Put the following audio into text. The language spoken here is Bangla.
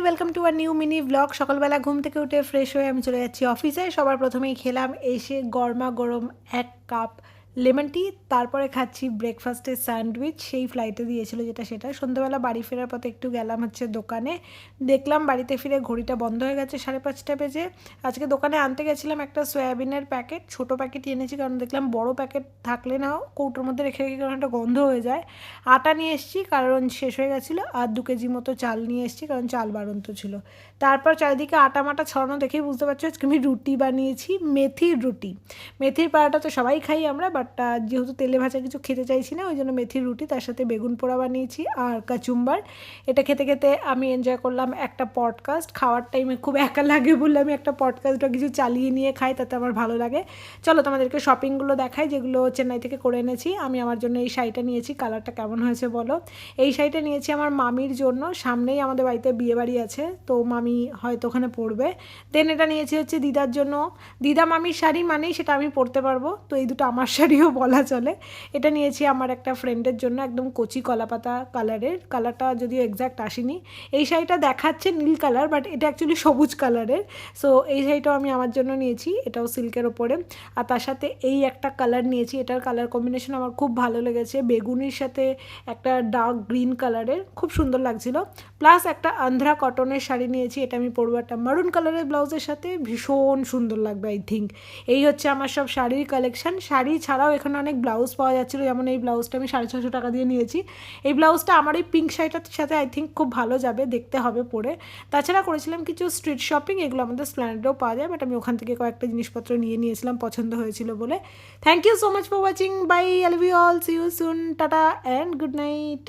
Welcome to a new mini blog. সকালবেলা ঘুম থেকে উঠে ফ্রেশ হয়ে আমি চলে যাচ্ছি অফিসে। সবার প্রথমেই খেলাম এসে গরমা গরম 1 কাপ লেমন টি, তারপরে খাচ্ছি ব্রেকফাস্টের স্যান্ডউইচ, সেই ফ্লাইটে দিয়েছিল সেটা। সন্ধ্যাবেলা বাড়ি ফেরার পথে একটু গেলাম হচ্ছে দোকানে, দেখলাম বাড়িতে ফিরে ঘড়িটা বন্ধ হয়ে গেছে 5:30 বেজে। আজকে দোকানে আনতে গেছিলাম একটা সয়াবিনের প্যাকেট, ছোটো প্যাকেটই এনেছি কারণ দেখলাম বড় প্যাকেট থাকলে না কৌটোর মধ্যে রেখে রেখে কারণ একটা গন্ধ হয়ে যায়। আটা নিয়ে এসেছি কারণ শেষ হয়ে গেছিলো, আর 2 কেজি মতো চাল নিয়ে এসেছি কারণ চাল বাড়ন্ত ছিল। তারপর চারিদিকে আটা মাটা ছড়ানো দেখেই বুঝতে পারছো আজকে আমি রুটি বানিয়েছি, মেথির রুটি। মেথির পাড়াটা তো সবাই খাই আমরা, বাট যেহেতু তেলে ভাজা কিছু খেতে চাইছি না, ওই জন্য মেথির রুটি, তার সাথে বেগুন পোড়া বানিয়েছি আর কাচুম্বার। এটা খেতে খেতে আমি এনজয় করলাম একটা পডকাস্ট। খাওয়ার টাইমে খুব একা লাগে বললে আমি একটা পডকাস্ট বা কিছু চালিয়ে নিয়ে খাই, তাতে আমার ভালো লাগে। চলো তোমাদেরকে শপিংগুলো দেখাই যেগুলো চেন্নাই থেকে করে এনেছি। আমি আমার জন্য এই শাড়িটা নিয়েছি, কালারটা কেমন হয়েছে বলো। এই শাড়িটা নিয়েছি আমার মামির জন্য, সামনেই আমাদের বাড়িতে বিয়েবাড়ি আছে, তো মামি হয়তো ওখানে পরবে। দেন এটা নিয়েছি হচ্ছে দিদার জন্য। দিদা মামির শাড়ি মানেই সেটা আমি পরতে পারবো, তো এই দুটো আমার শাড়িও বলা চলে। এটা নিয়েছি আমার একটা ফ্রেন্ডের জন্য, একদম কচি কলাপাতা কালারের, কালারটা যদিও এক্স্যাক্ট আসেনি। এই শাড়িটা দেখাচ্ছে নীল কালার, বাট এটা অ্যাকচুয়ালি সবুজ কালারের। সো এই শাড়িটাও আমি আমার জন্য নিয়েছি, এটাও সিল্কের ওপরে। আর তার সাথে এই একটা কালার নিয়েছি, এটার কালার কম্বিনেশন আমার খুব ভালো লেগেছে, বেগুনির সাথে একটা ডার্ক গ্রিন কালারের, খুব সুন্দর লাগছিল। প্লাস একটা আন্ধ্রা কটনের শাড়ি নিয়েছি, এটা আমি পরবো একটা মারুন কালারের ব্লাউজের সাথে, ভীষণ সুন্দর লাগবে আই থিঙ্ক। এই হচ্ছে আমার সব শাড়ির কালেকশন। শাড়ি ছাড়াও এখানে অনেক ব্লাউজ পাওয়া যাচ্ছিলো, যেমন এই ব্লাউজটা আমি 650 টাকা দিয়ে নিয়েছি। এই ব্লাউজটা আমার এই পিঙ্ক শাড়িটার সাথে আই থিঙ্ক খুব ভালো যাবে, দেখতে হবে পরে। তাছাড়া করেছিলাম কিছু স্ট্রিট শপিং, এগুলো আমাদের স্প্ল্যানেডেও পাওয়া যায়, বাট আমি ওখান থেকে কয়েকটা জিনিসপত্র নিয়েছিলাম পছন্দ হয়েছিল বলে। Thank you so much for watching, bye, I love you all, see you soon, tata and good night.